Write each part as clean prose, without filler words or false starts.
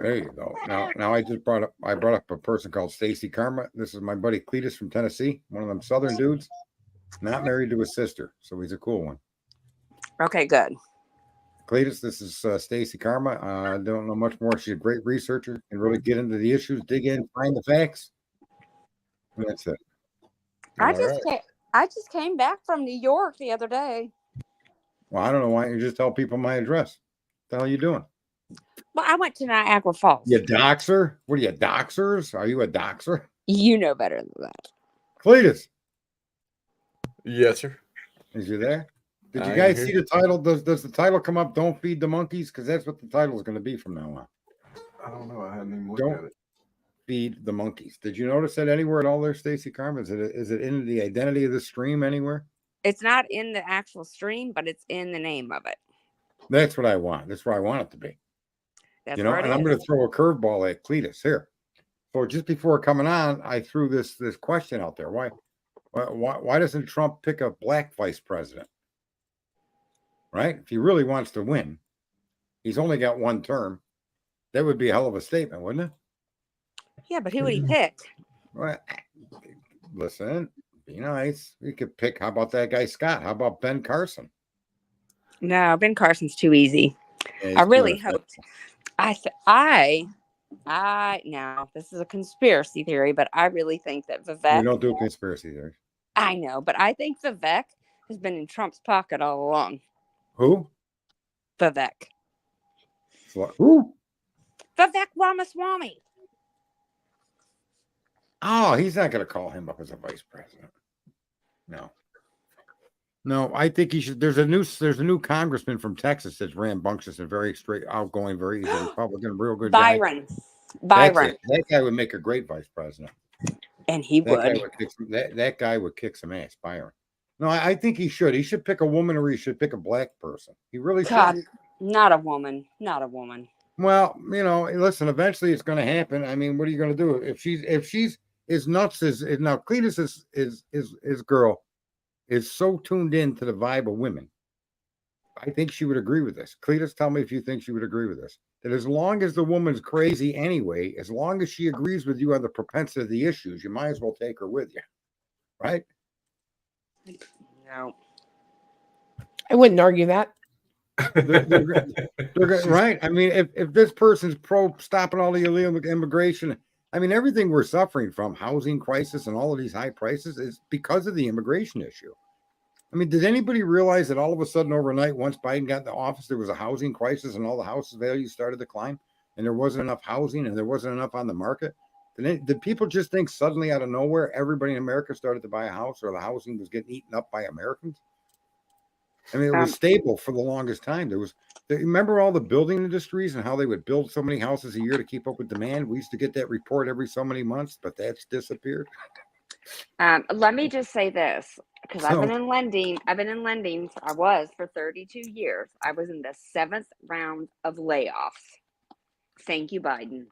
There you go. Now I brought up a person called Stacy Karma. This is my buddy Cletus from Tennessee, one of them Southern dudes, not married to his sister, so he's a cool one. Okay, good. Cletus, this is Stacy Karma. I don't know much more. She's a great researcher, can really get into the issues, dig in, find the facts. And that's it. I All just right. came, I just came back from New York the other day. Well, I don't know why you just tell people my address. What the hell are you doing? Well, I went to Niagara Falls. You doxer? What are you, doxers? Are you a doxer? You know better than that. Cletus, Yes, sir. is you there? Did you I guys am see here. the title? Does the title come up? Don't feed the monkeys, because that's what the title is going to be from now on. I don't know. I hadn't even looked Don't at it. feed the monkeys. Did you notice that anywhere at all there, Stacy Karma? Is it in the identity of the stream anywhere? It's not in the actual stream, but it's in the name of it. That's what I want. That's where I want it to be. That's You know, where it and I'm is. going to throw a curveball at Cletus here. So just before coming on, I threw this question out there. Why doesn't Trump pick a black vice president? Right? If he really wants to win, he's only got one term. That would be a hell of a statement, wouldn't it? Yeah, but who would he pick? Well, listen, be nice. You could pick. How about that guy Scott? How about Ben Carson? No, Ben Carson's too easy. Yeah, I really he's too hoped. Now this is a conspiracy theory, but I really think that We Vivek. don't do conspiracy theories. I know, but I think Vivek has been in Trump's pocket all along. Who? Vivek. Who? Vivek Ramaswamy. Oh, he's not going to call him up as a vice president. No, I think he should. There's a new congressman from Texas that's rambunctious and very straight, outgoing, he's a Republican, real good guy. Byron. That's it. That guy would make a great vice president. And he That guy would. would kick that guy would kick some ass, Byron. No, I think he should. He should pick a woman or he should pick a black person. He really God, should. not a woman. Not a woman. Well, listen, eventually it's going to happen. I mean, what are you going to do if she's as nuts as now? Cletus is girl is so tuned in to the vibe of women. I think she would agree with this. Cletus, tell me if you think she would agree with this. That as long as the woman's crazy anyway, as long as she agrees with you on the propensity of the issues, you might as well take her with you, right? No. I wouldn't argue that. They're right. I mean, if this person's pro stopping all the illegal immigration, I mean, everything we're suffering from, housing crisis and all of these high prices, is because of the immigration issue. I mean, did anybody realize that all of a sudden overnight, once Biden got in the office, there was a housing crisis and all the houses values started to climb and there wasn't enough housing and there wasn't enough on the market? Did people just think suddenly out of nowhere, everybody in America started to buy a house or the housing was getting eaten up by Americans? I mean, it was stable for the longest time. Remember all the building industries and how they would build so many houses a year to keep up with demand? We used to get that report every so many months, but that's disappeared. Let me just say this, because I've been in lending. I was for 32 years. I was in the 7th round of layoffs. Thank you, Biden.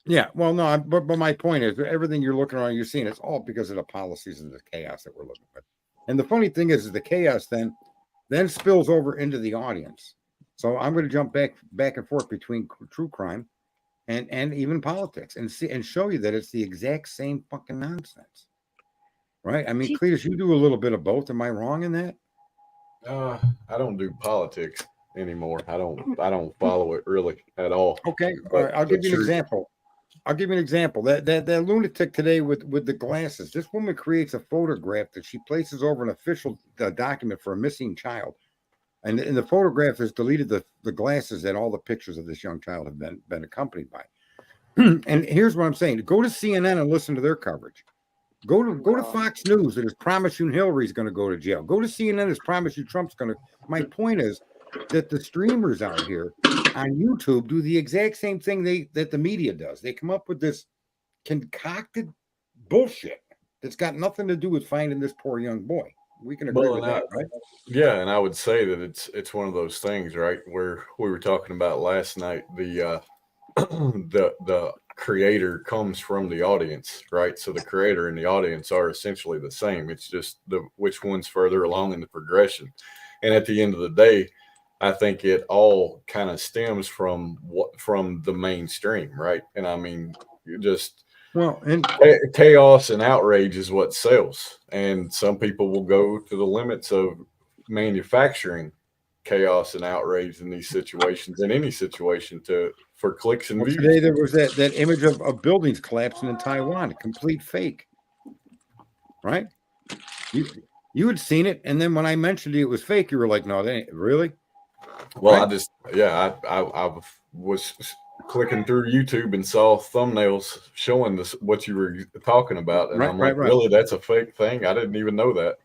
Yeah, well, no, but my point is, everything you're looking around, you're seeing it's all because of the policies and the chaos that we're looking at. And the funny thing is the chaos then spills over into the audience. So I'm going to jump back and forth between true crime and even politics and show you that it's the exact same fucking nonsense. Right? I mean, Cletus, you do a little bit of both. Am I wrong in that? I don't do politics anymore. I don't follow it really at all. Okay, all right, I'll give you an example. That lunatic today with the glasses. This woman creates a photograph that she places over an official document for a missing child. And the photograph has deleted the glasses that all the pictures of this young child have been accompanied by. And here's what I'm saying. Go to CNN and listen to their coverage. Go to Fox News that has promised you Hillary's going to go to jail. Go to CNN that's promised you Trump's going to. My point is that the streamers out here on YouTube do the exact same thing that the media does. They come up with this concocted bullshit that's got nothing to do with finding this poor young boy. We can agree with that, right? Yeah, and I would say that it's one of those things, right, where we were talking about last night. The the creator comes from the audience, right? So the creator and the audience are essentially the same. It's just which one's further along in the progression. And at the end of the day, I think it all kind of stems from the mainstream, right? And I mean, you just Well, and chaos and outrage is what sells, and some people will go to the limits of manufacturing chaos and outrage in these situations, in any situation, for clicks and well, views. today there was that image of buildings collapsing in Taiwan, a complete fake, right? You had seen it, and then when I mentioned it was fake, you were like, "No, that ain't really." Well, Right? I was clicking through YouTube and saw thumbnails showing this what you were talking about, and I'm like, Right. really, that's a fake thing? I didn't even know that.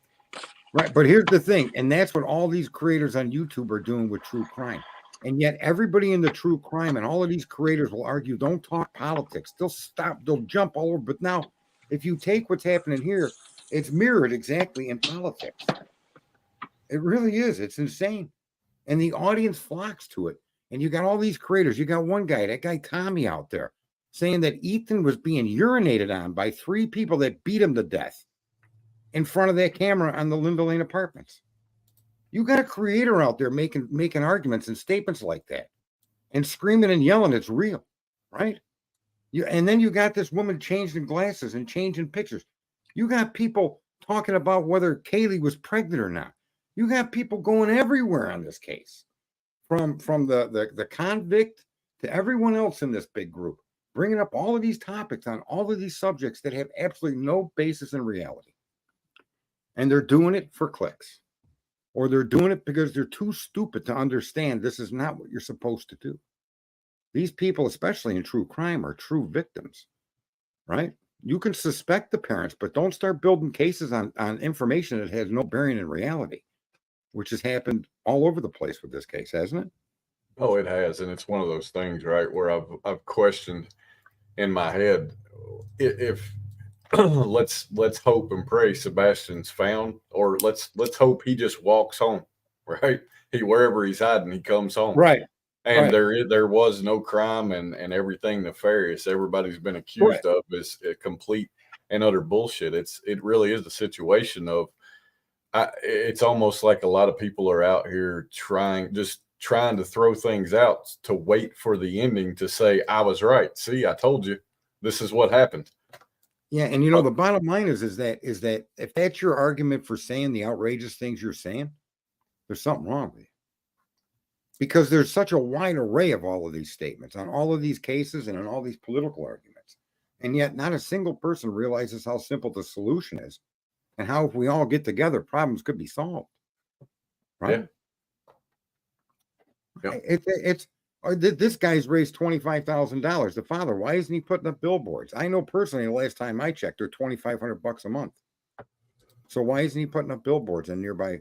Right. But here's the thing, and that's what all these creators on YouTube are doing with true crime. And yet everybody in the true crime and all of these creators will argue, don't talk politics. They'll jump all over. But now, if you take what's happening here, it's mirrored exactly in politics. It really is. It's insane. And the audience flocks to it. And you got all these creators. You got one guy, that guy Tommy out there, saying that Ethan was being urinated on by 3 people that beat him to death in front of that camera on the Linda Lane Apartments. You got a creator out there making arguments and statements like that and screaming and yelling it's real, right? And then you got this woman changing glasses and changing pictures. You got people talking about whether Kaylee was pregnant or not. You got people going everywhere on this case, from the convict to everyone else in this big group, bringing up all of these topics on all of these subjects that have absolutely no basis in reality. And they're doing it for clicks, or they're doing it because they're too stupid to understand this is not what you're supposed to do. These people, especially in true crime, are true victims, right? You can suspect the parents, but don't start building cases on information that has no bearing in reality, which has happened all over the place with this case, hasn't it? Oh, it has, and it's one of those things, right, where I've questioned in my head if let's hope and pray Sebastian's found, or let's hope he just walks home, right? Wherever he's hiding, he comes home, Right. and Right. there was no crime, and everything nefarious everybody's been accused of is a complete and utter bullshit. It really is a situation of it's almost like a lot of people are out here trying to throw things out to wait for the ending to say, I was right. See, I told you, this is what happened. Yeah, and the bottom line is that if that's your argument for saying the outrageous things you're saying, there's something wrong with you. Because there's such a wide array of all of these statements on all of these cases and on all these political arguments. And yet not a single person realizes how simple the solution is and how if we all get together, problems could be solved. Right? Yeah. This guy's raised $25,000. The father, why isn't he putting up billboards? I know personally, the last time I checked, they're $2,500 a month. So why isn't he putting up billboards in nearby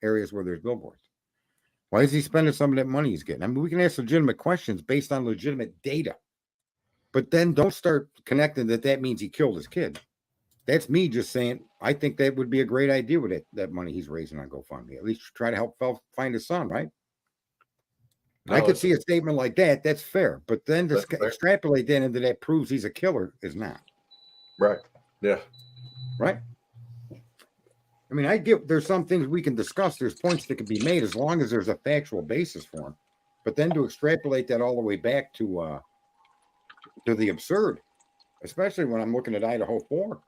areas where there's billboards? Why is he spending some of that money he's getting? I mean, we can ask legitimate questions based on legitimate data, but then don't start connecting that means he killed his kid. That's me just saying, I think that would be a great idea with that money he's raising on GoFundMe. At least try to help find his son, right? No, I could see a statement like that. That's fair. But then to extrapolate that into that proves he's a killer is not. Right. Yeah. Right. I mean, there's some things we can discuss. There's points that can be made as long as there's a factual basis for them. But then to extrapolate that all the way back to the absurd, especially when I'm looking at Idaho 4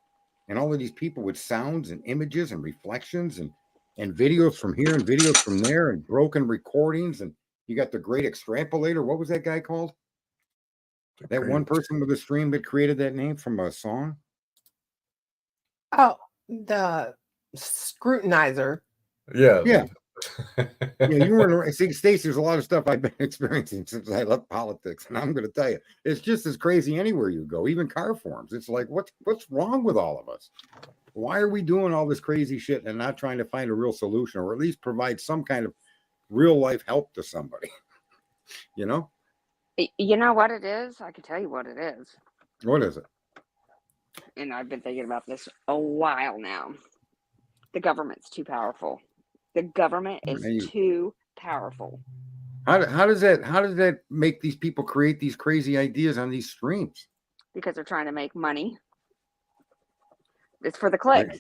and all of these people with sounds and images and reflections and videos from here and videos from there and broken recordings, and you got the great extrapolator. What was that guy called? That one person with a stream that created that name from a song? Oh, the scrutinizer. Yeah. Yeah, you weren't. See, Stacey, there's a lot of stuff I've been experiencing since I left politics, and I'm going to tell you, it's just as crazy anywhere you go, even car forums. It's like, what's wrong with all of us? Why are we doing all this crazy shit and not trying to find a real solution, or at least provide some kind of real life help to somebody? You know what it is? I can tell you what it is. What is it? And I've been thinking about this a while now. The government's too powerful. The government is too powerful. How does that make these people create these crazy ideas on these streams? Because they're trying to make money. It's for the clicks.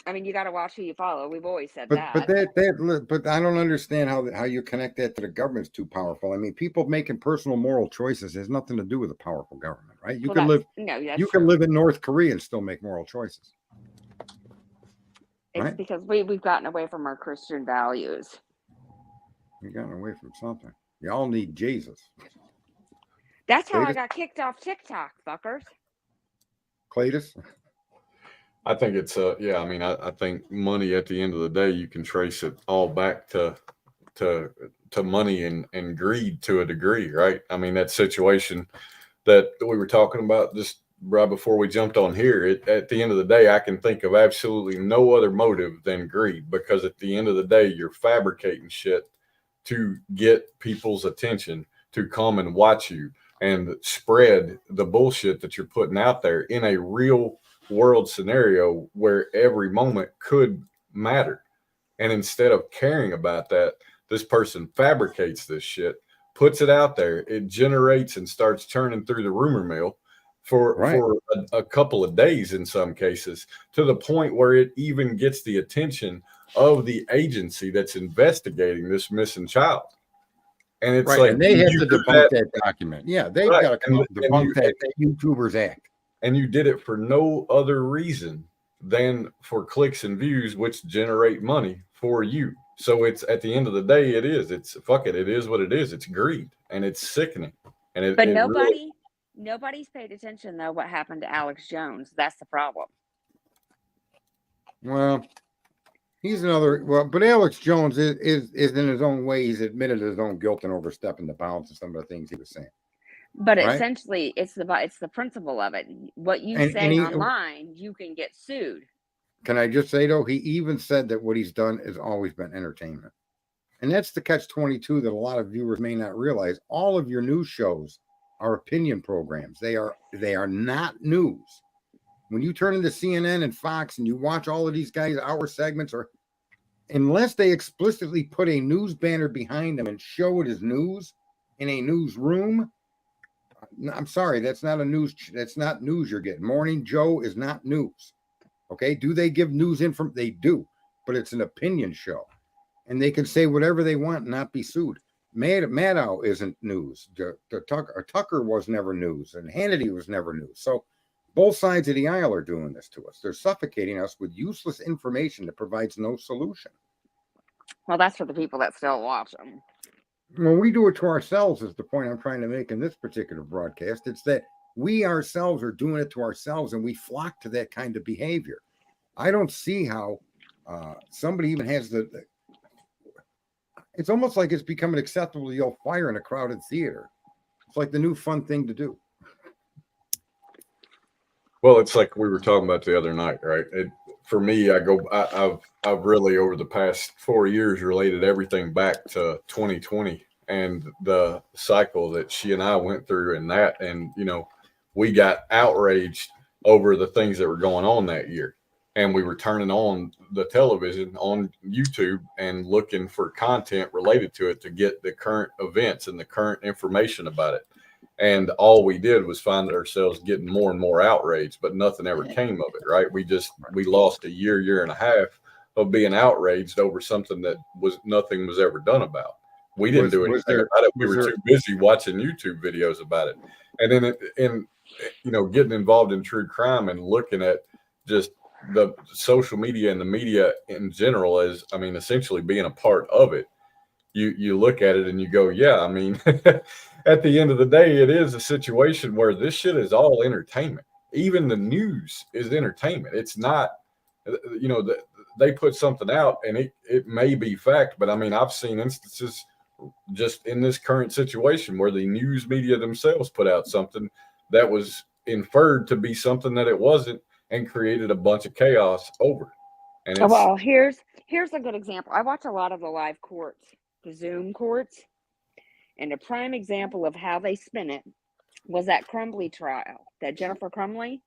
I mean, you got to watch who you follow. We've always said But that. but I don't understand how you connect that to the government's too powerful. I mean, people making personal moral choices has nothing to do with a powerful government, right? You Well, can live no, that's you can true. live in North Korea and still make moral choices. It's Right? because we've gotten away from our Christian values. You've gotten away from something. Y'all need Jesus. That's how I Cletus? got kicked off TikTok, fuckers. Cletus? I think it's yeah. I mean, I think money at the end of the day, you can trace it all back to money and greed to a degree, right? I mean, that situation that we were talking about just right before we jumped on here. At the end of the day, I can think of absolutely no other motive than greed, because at the end of the day, you're fabricating shit to get people's attention to come and watch you and spread the bullshit that you're putting out there in a real world scenario where every moment could matter. And instead of caring about that, this person fabricates this shit, puts it out there, it generates and starts churning through the rumor mill for a couple of days in some cases, to the point where it even gets the attention of the agency that's investigating this missing child. And it's right, like, and they have to debunk that document. Yeah, they've right, got to debunk that YouTubers Act. And you did it for no other reason than for clicks and views, which generate money for you. So it's, at the end of the day, it's fuck it. It is what it is. It's greed, and it's sickening. And But really, nobody's paid attention though what happened to Alex Jones. That's the problem. Well, he's another. Well, but Alex Jones is in his own way. He's admitted his own guilt and overstepping the bounds of some of the things he was saying. But right? essentially, it's the principle of it. What you And say he, online, you can get sued. Can I just say though, he even said that what he's done has always been entertainment, and that's the catch-22 that a lot of viewers may not realize. All of your news shows are opinion programs. They are not news. When you turn into CNN and Fox and you watch all of these guys' hour segments, or unless they explicitly put a news banner behind them and show it as news in a newsroom, I'm sorry, that's not news you're getting. Morning Joe is not news. Okay, do they give news information? They do, but it's an opinion show, and they can say whatever they want and not be sued. Maddow isn't news. Tucker was never news, and Hannity was never news. So both sides of the aisle are doing this to us. They're suffocating us with useless information that provides no solution. Well, that's for the people that still watch them. When we do it to ourselves, is the point I'm trying to make in this particular broadcast. It's that we ourselves are doing it to ourselves, and we flock to that kind of behavior. I don't see how somebody even has it's almost like it's becoming acceptable to yell fire in a crowded theater. It's like the new fun thing to do. well, it's like we were talking about the other night, right? For me, I've really over the past 4 years related everything back to 2020 and the cycle that she and I went through in that. And, we got outraged over the things that were going on that year. And we were turning on the television on YouTube and looking for content related to it to get the current events and the current information about it. And all we did was find ourselves getting more and more outraged, but nothing ever came of it, right? We lost a year and a half of being outraged over something that nothing was ever done about. We didn't do anything about it. We were too busy watching YouTube videos about it. And then getting involved in true crime and looking at just the social media and the media in general as, essentially being a part of it. You look at it and you go, yeah, at the end of the day, it is a situation where this shit is all entertainment. Even the news is entertainment. It's not, they put something out and it may be fact, but I've seen instances just in this current situation where the news media themselves put out something that was inferred to be something that it wasn't and created a bunch of chaos over it. And well, here's a good example. I watch a lot of the live courts, the Zoom courts, and a prime example of how they spin it was that Crumbley trial, that Jennifer Crumbley,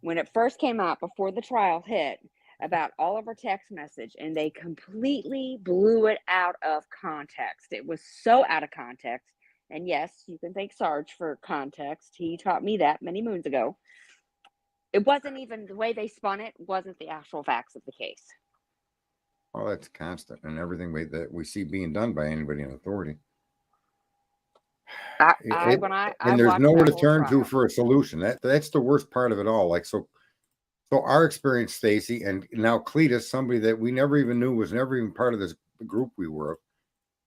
when it first came out before the trial hit, about all of her text message, and they completely blew it out of context. It was so out of context. And yes, you can thank Sarge for context. He taught me that many moons ago. It wasn't even the way they spun it, wasn't the actual facts of the case. Oh, that's constant and everything that we see being done by anybody in authority. And there's watched nowhere that to whole turn to trial. for a solution. That's the worst part of it all. Like, so our experience, Stacy, and now Cletus, somebody that we never even knew was never even part of this group we were,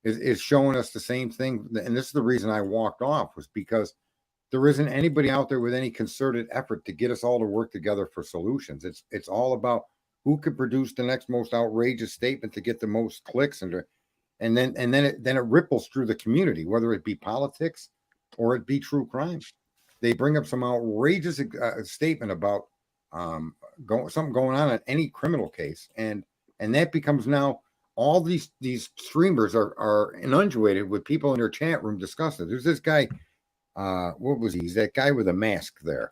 is showing us the same thing. And this is the reason I walked off, was because there isn't anybody out there with any concerted effort to get us all to work together for solutions. It's all about who could produce the next most outrageous statement to get the most clicks, and then it ripples through the community, whether it be politics or it be true crime. They bring up some outrageous statement about something going on in any criminal case, and that becomes now all these streamers are inundated with people in their chat room discussing it. There's this guy, what was he? He's that guy with a mask there.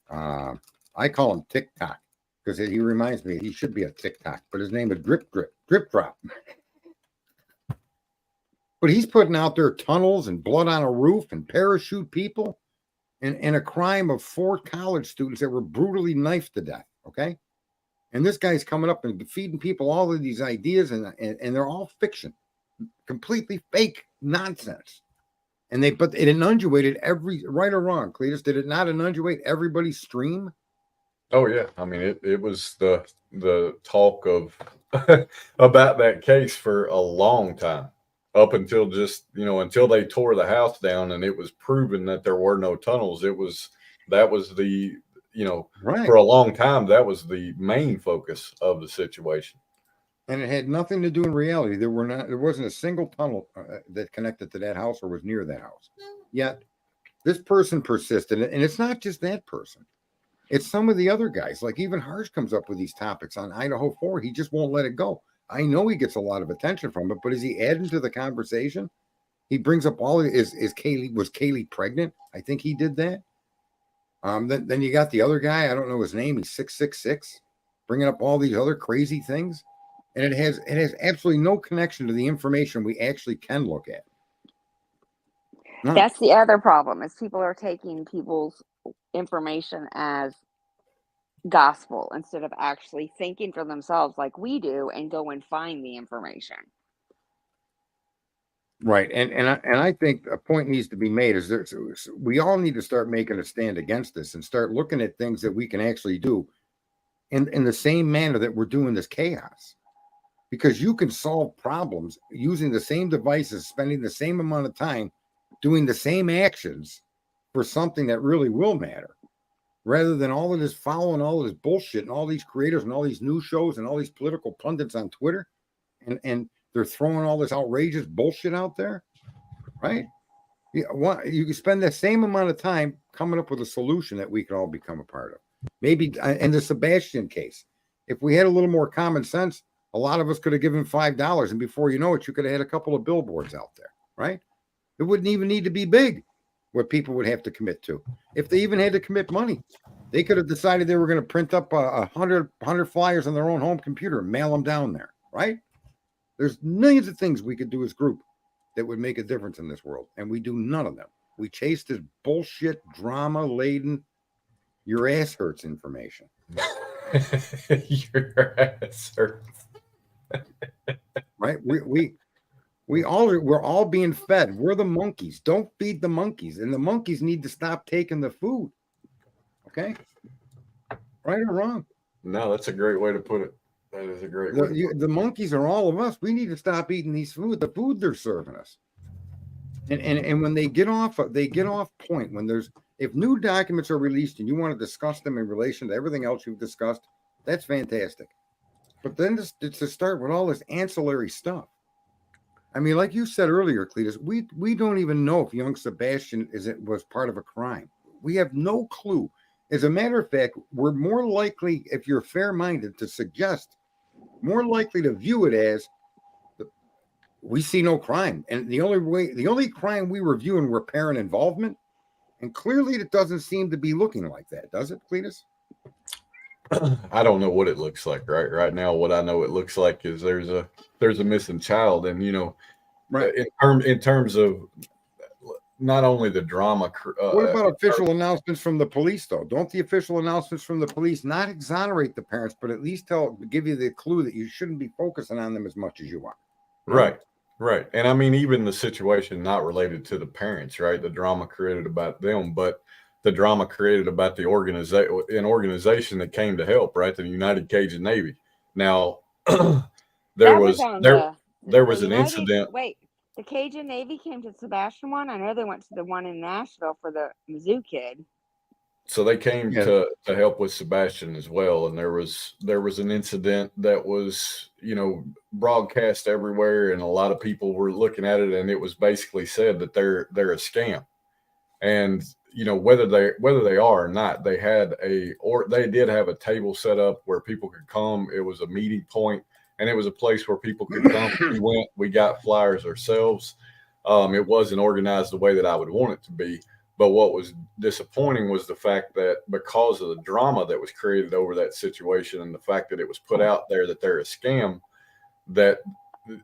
I call him TikTok because he reminds me he should be a TikTok, but his name is Drip Drop. But he's putting out there tunnels and blood on a roof and parachute people, and a crime of 4 college students that were brutally knifed to death. Okay. And this guy's coming up and feeding people all of these ideas, and they're all fiction, completely fake nonsense. But it inundated right or wrong, Cletus, did it not inundate everybody's stream? Oh yeah. I mean, it was the talk of about that case for a long time, up until until they tore the house down and it was proven that there were no tunnels. That was the, Right. For a long time, that was the main focus of the situation. And it had nothing to do in reality. There wasn't a single tunnel that connected to that house or was near that house. Yet this person persisted, and it's not just that person. It's some of the other guys. Like even Harsh comes up with these topics on Idaho 4. He just won't let it go. I know he gets a lot of attention from it, but is he adding to the conversation? He brings up was Kaylee pregnant? I think he did that. Then you got the other guy. I don't know his name. He's 666, bringing up all these other crazy things. And it has absolutely no connection to the information we actually can look at. None. That's the other problem, is people are taking people's information as gospel instead of actually thinking for themselves like we do and go and find the information. Right. And I think a point needs to be made is we all need to start making a stand against this and start looking at things that we can actually do in the same manner that we're doing this chaos. Because you can solve problems using the same devices, spending the same amount of time, doing the same actions for something that really will matter, rather than all of this following all of this bullshit and all these creators and all these news shows and all these political pundits on Twitter, and they're throwing all this outrageous bullshit out there, right? You can spend the same amount of time coming up with a solution that we could all become a part of. Maybe in the Sebastian case, if we had a little more common sense, a lot of us could have given $5, and before you know it, you could have had a couple of billboards out there, right? It wouldn't even need to be big, what people would have to commit to. If they even had to commit money, they could have decided they were going to print up 100 flyers on their own home computer and mail them down there, right? There's millions of things we could do as a group that would make a difference in this world, and we do none of them. We chase this bullshit, drama-laden, your ass hurts information. Your ass hurts. Right? We're all being fed. We're the monkeys. Don't feed the monkeys, and the monkeys need to stop taking the food. Okay, right or wrong? No, that's a great way to put it. That is a great way. The monkeys are all of us. We need to stop eating the food they're serving us. And when they get off point, if new documents are released and you want to discuss them in relation to everything else you've discussed, that's fantastic. But then to start with all this ancillary stuff. I mean, like you said earlier, Cletus, we don't even know if young Sebastian was part of a crime. We have no clue. As a matter of fact, we're more likely, if you're fair-minded, to suggest, more likely to view it as we see no crime. And the only crime we were viewing were parent involvement. And clearly it doesn't seem to be looking like that, does it, Cletus? I don't know what it looks like right now. What I know it looks like is there's a missing child, and right. In terms of not only the drama. What about official announcements from the police, though? Don't the official announcements from the police not exonerate the parents, but at least give you the clue that you shouldn't be focusing on them as much as you are? Right, right. And I mean, even the situation not related to the parents, right? The drama created about them, but the drama created about the organization that came to help, right? The United Cajun Navy. Now, there That was on there was the an United, incident. wait, the Cajun Navy came to Sebastian one. I know they went to the one in Nashville for the Mizzou kid. So they came Yeah. to help with Sebastian as well, and there was an incident that was broadcast everywhere, and a lot of people were looking at it, and it was basically said that they're a scam, and whether they are or not, they did have a table set up where people could come. It was a meeting point, and it was a place where people could come. We got flyers ourselves. It wasn't organized the way that I would want it to be. But what was disappointing was the fact that because of the drama that was created over that situation and the fact that it was put out there that they're a scam, that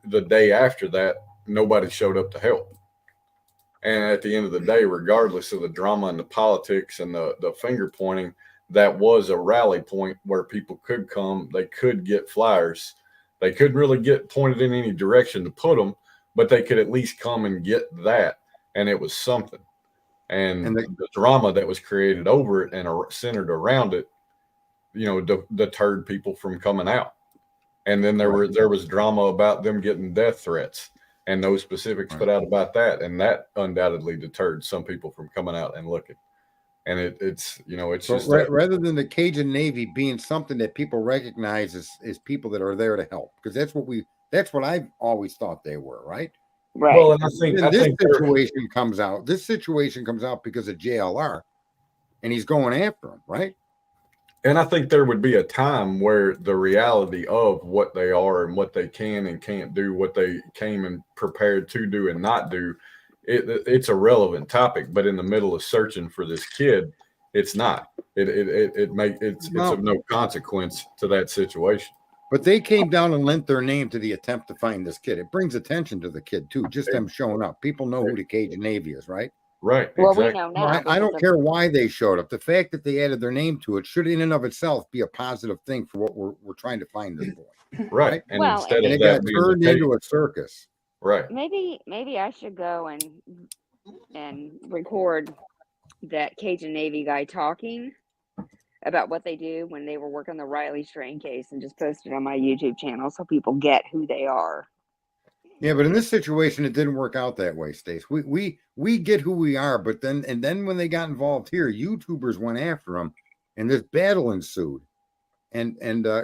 the day after that, nobody showed up to help. And at the end of the day, regardless of the drama and the politics and the finger pointing, that was a rally point where people could come. They could get flyers. They couldn't really get pointed in any direction to put them, but they could at least come and get that. And it was something. And the drama that was created over it and centered around it, deterred people from coming out. And then there was drama about them getting death threats, and no specifics put out about that, and that undoubtedly deterred some people from coming out and looking. And it's just rather than the Cajun Navy being something that people recognize as people that are there to help, because that's what I've always thought they were, right? Right. Well, and I think this situation comes out because of JLR, and he's going after him, right? And I think there would be a time where the reality of what they are and what they can and can't do, what they came and prepared to do and not do, it's a relevant topic. But in the middle of searching for this kid, it's not. It's of no consequence to that situation. But they came down and lent their name to the attempt to find this kid. It brings attention to the kid too, just them showing up. People know who the Cajun Navy is, right? Right. Well, exactly. we know now. I don't care why they showed up. The fact that they added their name to it should, in and of itself, be a positive thing for what we're trying to find this boy. Right. And well, instead and of it that got being turned into a circus. Right. Maybe I should go and record that Cajun Navy guy talking about what they do when they were working the Riley Strain case and just post it on my YouTube channel so people get who they are. Yeah, but in this situation, it didn't work out that way, Stace. We get who we are, but then when they got involved here, YouTubers went after them, and this battle ensued. And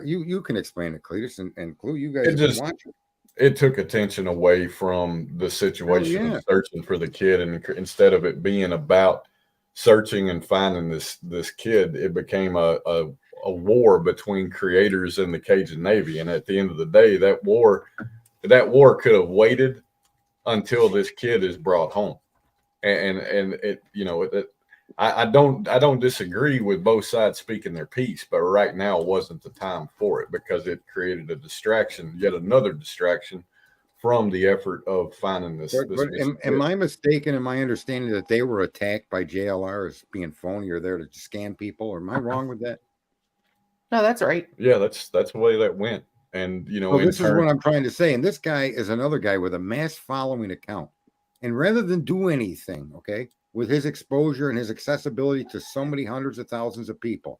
you can explain it, Cletus and Clue. You guys have been watching. It took attention away from the situation of searching for the kid, and instead of it being about searching and finding this kid, it became a war between creators and the Cajun Navy. And at the end of the day, that war could have waited until this kid is brought home. And it, I don't disagree with both sides speaking their piece, but right now wasn't the time for it because it created a distraction, yet another distraction from the effort of finding this. Am I mistaken in my understanding that they were attacked by JLR as being phony or there to scam people? Or am I wrong with that? No, that's right. Yeah, that's the way that went. And this is what I'm trying to say. And this guy is another guy with a mass following account. And rather than do anything, okay, with his exposure and his accessibility to so many hundreds of thousands of people,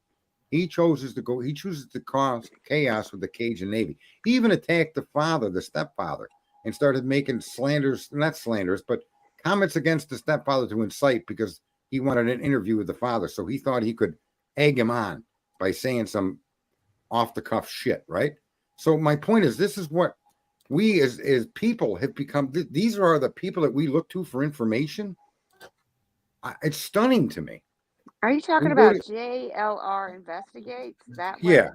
he chooses to cause chaos with the Cajun Navy. He even attacked the stepfather, and started making not slanders, but comments against the stepfather to incite because he wanted an interview with the father. So he thought he could egg him on by saying some off the cuff shit, right? So my point is, this is what we as people have become. These are the people that we look to for information. It's stunning to me. Are you talking about JLR Investigates? Yeah.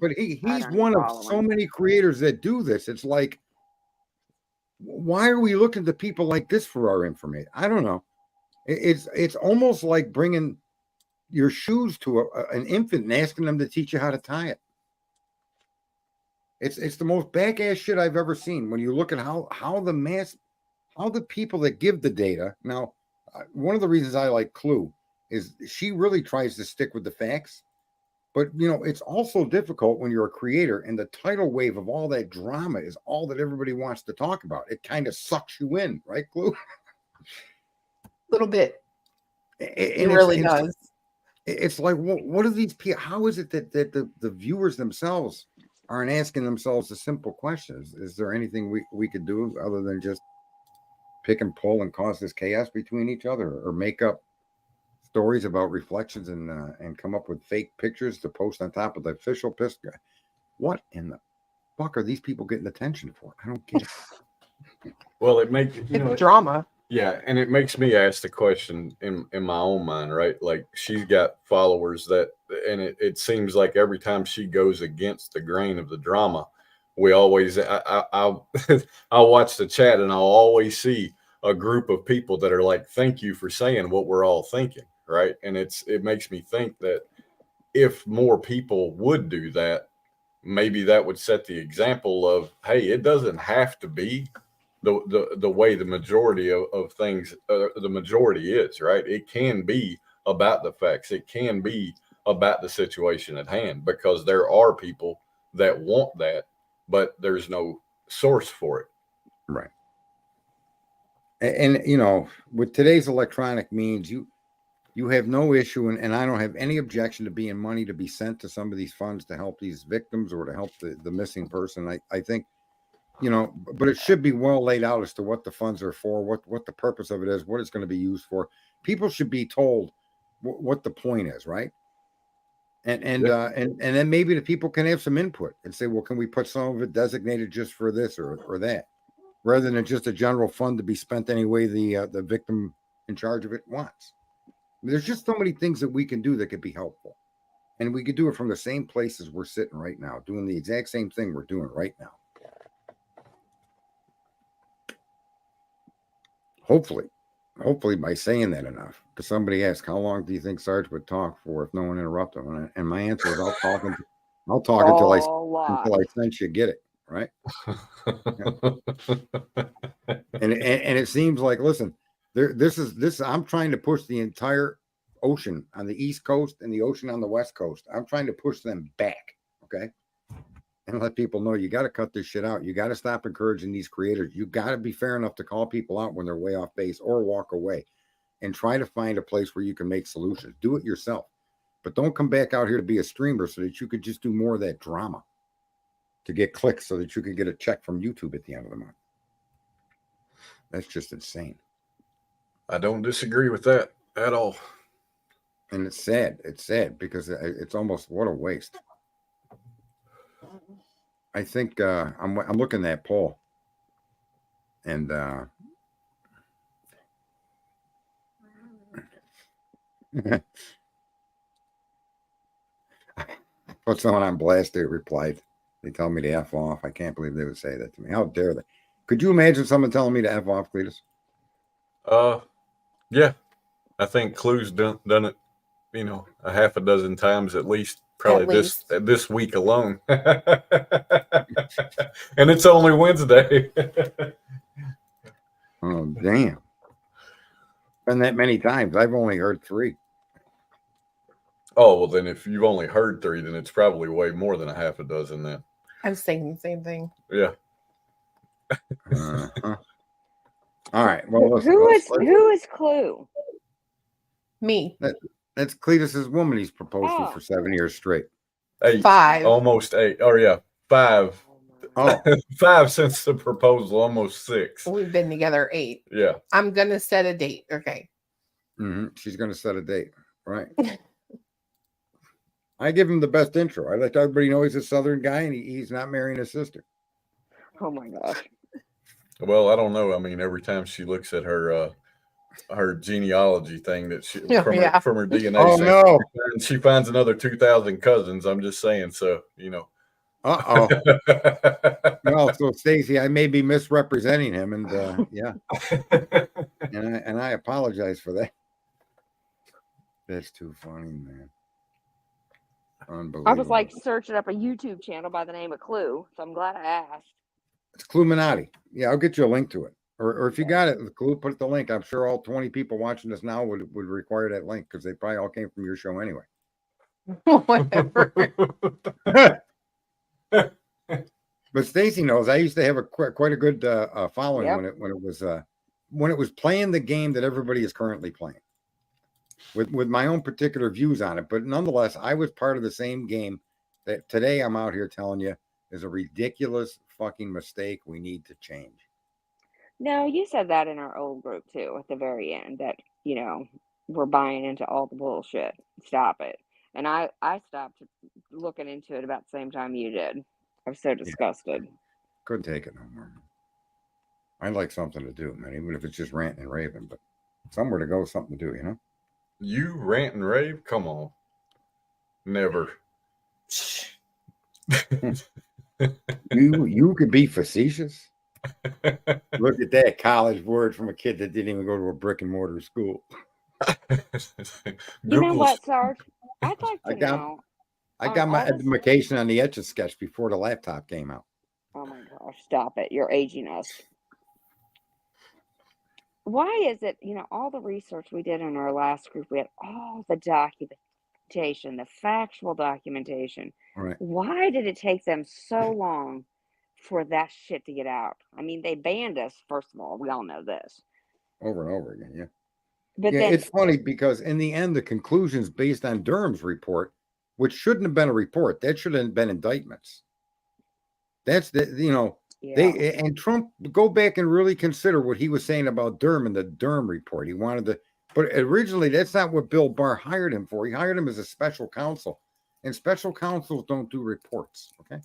But he's one of so many creators that do this. It's like, why are we looking to people like this for our information? I don't know. It's almost like bringing your shoes to an infant and asking them to teach you how to tie it. It's the most back ass shit I've ever seen. When you look at how the mass all the people that give the data. Now, one of the reasons I like Clue is she really tries to stick with the facts. But, it's also difficult when you're a creator and the tidal wave of all that drama is all that everybody wants to talk about. It kind of sucks you in, right, Clue? A little bit. It really does. It's like, what are these people? How is it that the viewers themselves aren't asking themselves the simple questions? Is there anything we could do other than just pick and pull and cause this chaos between each other, or make up stories about reflections and come up with fake pictures to post on top of the official picture? What in the fuck are these people getting attention for? I don't get it. Well, it makes It's drama. Yeah, and it makes me ask the question in my own mind, right? Like, she's got followers and it seems like every time she goes against the grain of the drama, we always I'll watch the chat and I'll always see a group of people that are like, thank you for saying what we're all thinking, right? And it makes me think that if more people would do that, maybe that would set the example of, hey, it doesn't have to be the way the majority of things, the majority is, right? It can be about the facts. It can be about the situation at hand, because there are people that want that, but there's no source for it. Right. And with today's electronic means, you have no issue, and I don't have any objection to being money to be sent to some of these funds to help these victims or to help the missing person. I think, but it should be well laid out as to what the funds are for, what the purpose of it is, what it's going to be used for. People should be told what the point is, right? And then maybe the people can have some input and say, well, can we put some of it designated just for this or that, rather than just a general fund to be spent any way the victim in charge of it wants. There's just so many things that we can do that could be helpful, and we could do it from the same places we're sitting right now, doing the exact same thing we're doing right now. Hopefully by saying that enough, because somebody asked, how long do you think Sarge would talk for if no one interrupted him? And my answer is, I'll talk until I sense you get it, right? and it seems like, listen, this I'm trying to push the entire ocean on the East Coast and the ocean on the West Coast. I'm trying to push them back, okay? And let people know, you got to cut this shit out. You got to stop encouraging these creators. You got to be fair enough to call people out when they're way off base, or walk away, and try to find a place where you can make solutions. Do it yourself, but don't come back out here to be a streamer so that you could just do more of that drama to get clicks so that you could get a check from YouTube at the end of the month. That's just insane. I don't disagree with that at all. And it's sad. It's sad because it's almost, what a waste. I think I'm looking at Paul, and put someone on blast. They replied, they tell me to F off. I can't believe they would say that to me. How dare they? Could you imagine someone telling me to F off, Cletus? Yeah, I think Clue's done it, a half a dozen times at least. Probably this week alone. And it's only Wednesday. Oh, damn. Been that many times. I've only heard 3. Oh, well, then if you've only heard 3, then it's probably way more than a half a dozen then. I was thinking the same thing. Yeah. All right. Well, listen, who is Clue? Me. That's Cletus's woman he's proposed to for 7 years straight. 8. 5. Almost 8. Oh, yeah. 5. Oh. 5 since the proposal, almost 6. We've been together 8. Yeah. I'm going to set a date. Okay. Mm-hmm. She's going to set a date. Right. I give him the best intro. I let everybody know he's a Southern guy and he's not marrying his sister. Oh, my gosh. Well, I don't know. I mean, every time she looks at her genealogy thing that she from her DNA. Oh no! And she finds another 2,000 cousins. I'm just saying. So Uh-oh. Well, so Stacy, I may be misrepresenting him, and yeah. And I apologize for that. That's too funny, man. Unbelievable. I was like searching up a YouTube channel by the name of Clue, so I'm glad I asked. It's Cluminati. Yeah, I'll get you a link to it. Or if you got it, Clue, put the link. I'm sure all 20 people watching this now would require that link because they probably all came from your show anyway. Whatever. But Stacy knows I used to have quite a good following Yep. when it was playing the game that everybody is currently playing, with my own particular views on it. But nonetheless, I was part of the same game that today I'm out here telling you is a ridiculous fucking mistake we need to change. No, you said that in our old group too at the very end that, we're buying into all the bullshit. Stop it. And I stopped looking into it about the same time you did. I was so disgusted. Couldn't take it no more. I'd like something to do, man, even if it's just ranting and raving, but somewhere to go, something to do, You rant and rave? Come on. Never. You could be facetious. Look at that college word from a kid that didn't even go to a brick and mortar school. You know what, Sarge? I'd like to know. I got my education on the Etch-a-Sketch before the laptop came out. Oh my gosh, stop it. You're aging us. Why is it, all the research we did in our last group, we had all the documentation, the factual documentation. Right. Why did it take them so long for that shit to get out? I mean, they banned us, first of all. We all know this. Over and over again, yeah. But yeah, then it's funny because in the end, the conclusions based on Durham's report, which shouldn't have been a report, that should have been indictments. That's yeah. and Trump, go back and really consider what he was saying about Durham in the Durham report. He wanted to, but originally that's not what Bill Barr hired him for. He hired him as a special counsel, and special counsels don't do reports. Okay.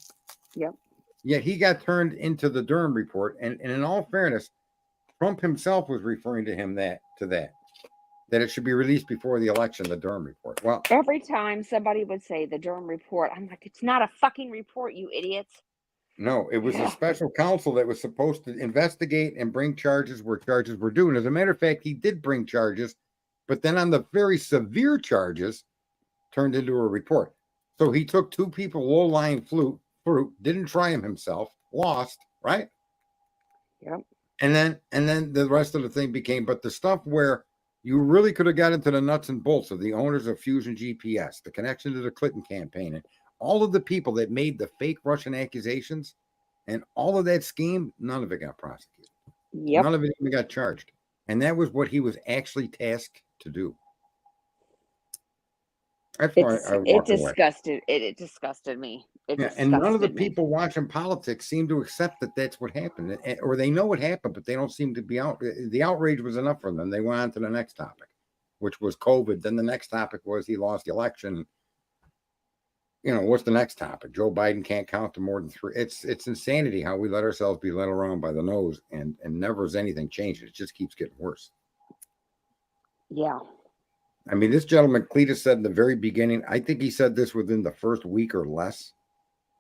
Yep. Yet he got turned into the Durham report, and in all fairness, Trump himself was referring to him that it should be released before the election, the Durham report. Well, Every time somebody would say the Durham report, I'm like, it's not a fucking report, you idiots. no, it was a special counsel that was supposed to investigate and bring charges where charges were due. And as a matter of fact, he did bring charges, but then on the very severe charges, turned into a report. So he took two people, low-lying fruit, didn't try him himself, lost, right? Yep. And then the rest of the thing became, but the stuff where you really could have got into the nuts and bolts of the owners of Fusion GPS, the connection to the Clinton campaign, and all of the people that made the fake Russian accusations and all of that scheme, none of it got prosecuted. Yep. None of it even got charged. And that was what he was actually tasked to do. That's why It disgusted me. And none of the people watching politics seem to accept that that's what happened, or they know what happened, but they don't seem to be out. The outrage was enough for them. They went on to the next topic, which was COVID. Then the next topic was he lost the election. What's the next topic? Joe Biden can't count to more than 3. It's insanity how we let ourselves be led around by the nose, and never has anything changed. It just keeps getting worse. Yeah. I mean, this gentleman, Cletus, said in the very beginning, I think he said this within the first week or less,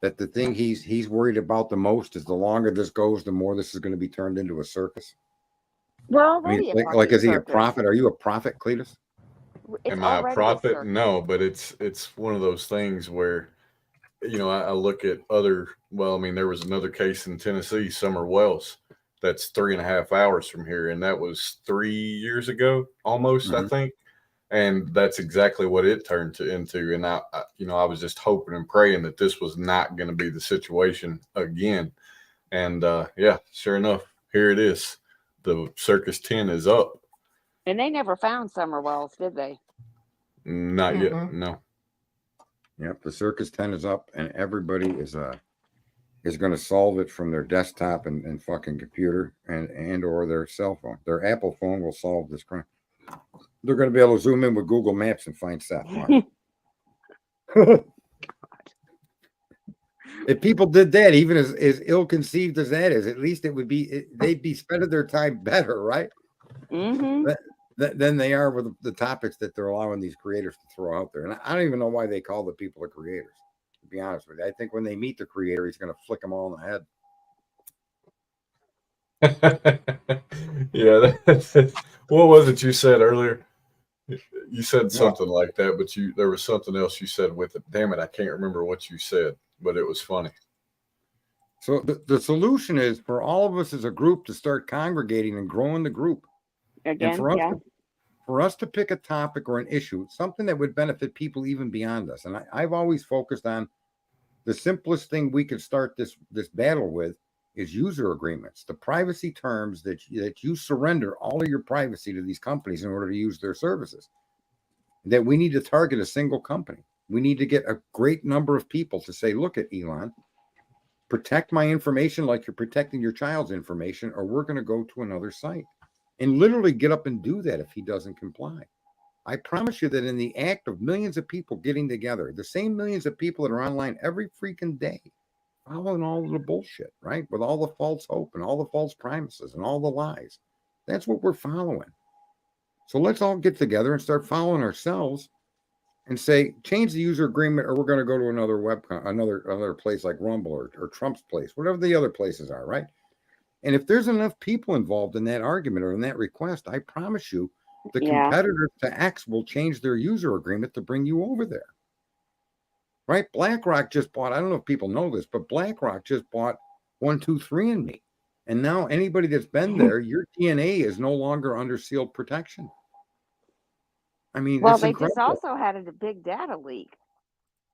that the thing he's worried about the most is the longer this goes, the more this is going to be turned into a circus. Well, I mean, like is he a prophet? Are you a prophet, Cletus? Am I a prophet? No, but it's one of those things where, I look at other, there was another case in Tennessee, Summer Wells, that's 3.5 hours from here. And that was 3 years ago, almost, I think. And that's exactly what it turned into. And I was just hoping and praying that this was not going to be the situation again. And sure enough, here it is. The Circus 10 is up. And they never found Summer Wells, did they? Not yet. No. Yep, the Circus 10 is up, and everybody is going to solve it from their desktop and fucking computer and or their cell phone. Their Apple phone will solve this crime. They're going to be able to zoom in with Google Maps and find Seth. If people did that, even as ill-conceived as that is, at least it would be they'd be spending their time better, right? Mm-hmm. Than they are with the topics that they're allowing these creators to throw out there. And I don't even know why they call the people the creators, to be honest with you. I think when they meet the creator, he's going to flick them all in the head. Yeah, what was it you said earlier? You said something like that, but there was something else you said with it. Damn it, I can't remember what you said, but it was funny. So the solution is for all of us as a group to start congregating and growing the group. And Again, for us, yeah. for us to pick a topic or an issue, something that would benefit people even beyond us. And I've always focused on the simplest thing we could start this battle with is user agreements, the privacy terms that you surrender all of your privacy to these companies in order to use their services. That we need to target a single company. We need to get a great number of people to say, look at Elon, protect my information like you're protecting your child's information, or we're going to go to another site. And literally get up and do that if he doesn't comply. I promise you that in the act of millions of people getting together, the same millions of people that are online every freaking day, following all of the bullshit, right? With all the false hope and all the false promises and all the lies. That's what we're following. So let's all get together and start following ourselves and say, change the user agreement, or we're going to go to another place like Rumble or Trump's place, whatever the other places are, right? And if there's enough people involved in that argument or in that request, I promise you, the competitors to X will change their user agreement to bring you over there. Right? BlackRock just bought, I don't know if people know this, but BlackRock just bought 123andMe. And now anybody that's been there, your DNA is no longer under sealed protection. I mean, Well, it's they incredible. just also had a big data leak.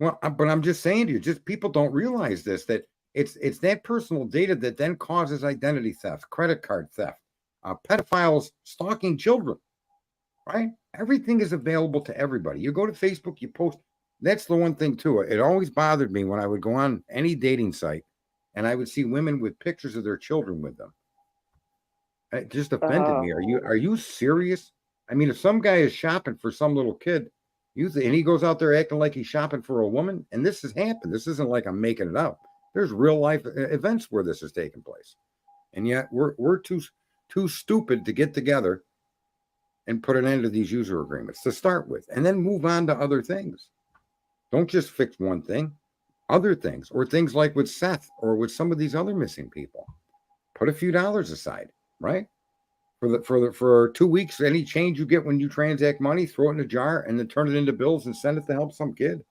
Well, but I'm just saying to you, just people don't realize this, that it's that personal data that then causes identity theft, credit card theft, pedophiles stalking children, right? Everything is available to everybody. You go to Facebook, you post. That's the one thing too. It always bothered me when I would go on any dating site and I would see women with pictures of their children with them. It just offended me. Are you serious? I mean, if some guy is shopping for some little kid, and he goes out there acting like he's shopping for a woman, and this has happened. This isn't like I'm making it up. There's real life events where this has taken place, and yet we're too stupid to get together and put an end to these user agreements to start with, and then move on to other things. Don't just fix one thing, other things, or things like with Seth or with some of these other missing people. Put a few dollars aside, right? For 2 weeks, any change you get when you transact money, throw it in a jar and then turn it into bills and send it to help some kid.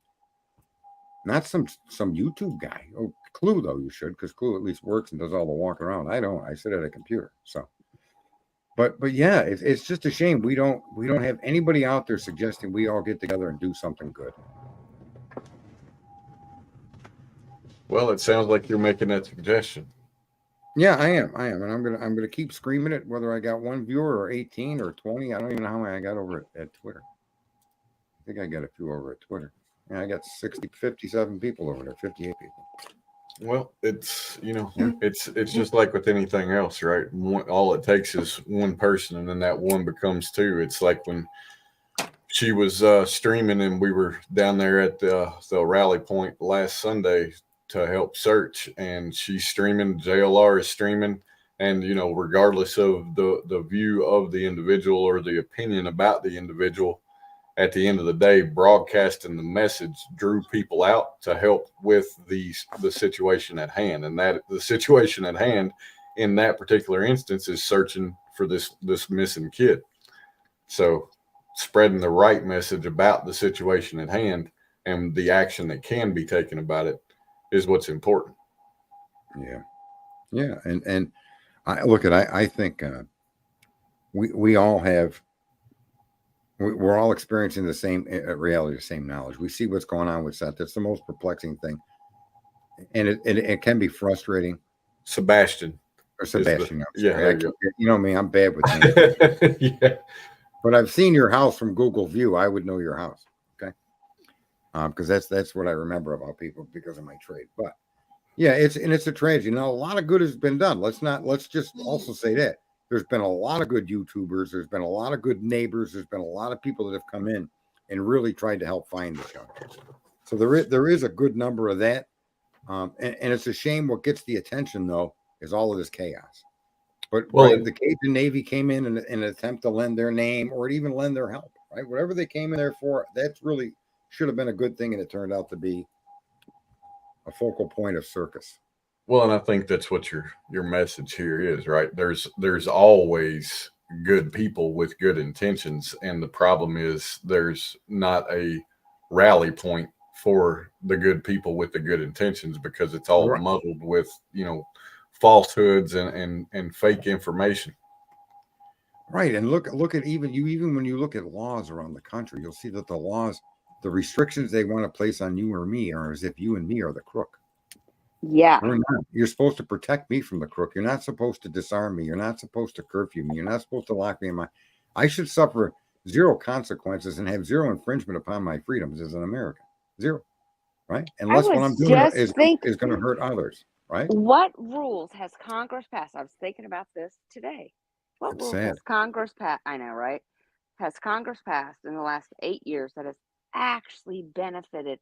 Not some YouTube guy. Oh, Clue though, you should, because Clue at least works and does all the walk around. I don't. I sit at a computer. So, but yeah, it's just a shame we don't have anybody out there suggesting we all get together and do something good. Well, it sounds like you're making that suggestion. Yeah, I am, and I'm gonna keep screaming it, whether I got 1 viewer or 18 or 20. I don't even know how many I got over at Twitter. I think I got a few over at Twitter. Yeah, I got 57 people over there, 58 people. Well, it's it's just like with anything else, right? All it takes is one person, and then that one becomes two. It's like when she was streaming, and we were down there at the rally point last Sunday to help search, and she's streaming, JLR is streaming, and regardless of the view of the individual or the opinion about the individual, at the end of the day, broadcasting the message drew people out to help with the situation at hand. And that the situation at hand in that particular instance is searching for this missing kid. So spreading the right message about the situation at hand and the action that can be taken about it is what's important. Yeah. And I think we all have, we're all experiencing the same reality, the same knowledge. We see what's going on with Seth. That's the most perplexing thing. And it can be frustrating. Sebastian. Yeah. You know me, I'm bad with names. Yeah. But I've seen your house from Google View. I would know your house. Okay. Because that's what I remember about people because of my trade. But yeah, it's a tragedy. Now, a lot of good has been done. Let's just also say that there's been a lot of good YouTubers. There's been a lot of good neighbors. There's been a lot of people that have come in and really tried to help find the young kids. So there is a good number of that. And it's a shame what gets the attention, though, is all of this chaos. But the Cajun Navy came in an attempt to lend their name or even lend their help, right? Whatever they came in there for, that's really should have been a good thing, and it turned out to be a focal point of circus. Well, and I think that's what your message here is, right? There's always good people with good intentions, and the problem is there's not a rally point for the good people with the good intentions, because it's all Right. muddled with, falsehoods and fake information. Right. And look at even when you look at laws around the country, you'll see that the restrictions they want to place on you or me are as if you and me are the crook. Yeah. We're not. You're supposed to protect me from the crook. You're not supposed to disarm me. You're not supposed to curfew me. You're not supposed to lock me in my. I should suffer zero consequences and have zero infringement upon my freedoms as an American. Zero. Right. Unless what was I'm doing just is thinking, going to hurt others. Right. what rules has Congress passed? I was thinking about this today. What It's rules sad. has Congress passed? I know, right? Has Congress passed in the last 8 years that has actually benefited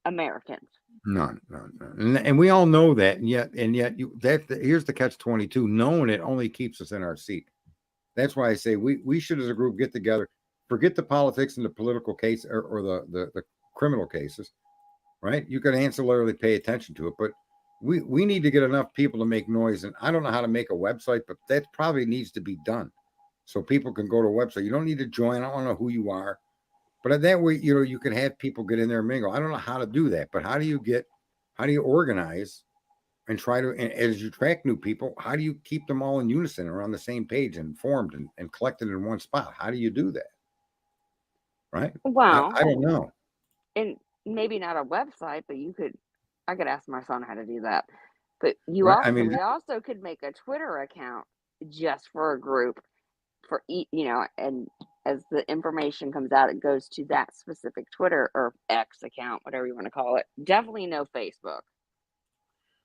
Americans? None. And we all know that. And yet here's the catch-22. Knowing it only keeps us in our seat. That's why I say we should, as a group, get together, forget the politics and the political case or the criminal cases, right? You could ancillarily pay attention to it, but we need to get enough people to make noise. And I don't know how to make a website, but that probably needs to be done so people can go to a website. You don't need to join. I don't know who you are, but that way, you can have people get in there and mingle. I don't know how to do that, but how do you organize and try to, and as you track new people, how do you keep them all in unison or on the same page and formed and collected in one spot? How do you do that? Right? Well, I don't know. and maybe not a website, but I could ask my son how to do that. But Right? I mean, we also could make a Twitter account just for a group for and as the information comes out, it goes to that specific Twitter or X account, whatever you want to call it. Definitely no Facebook.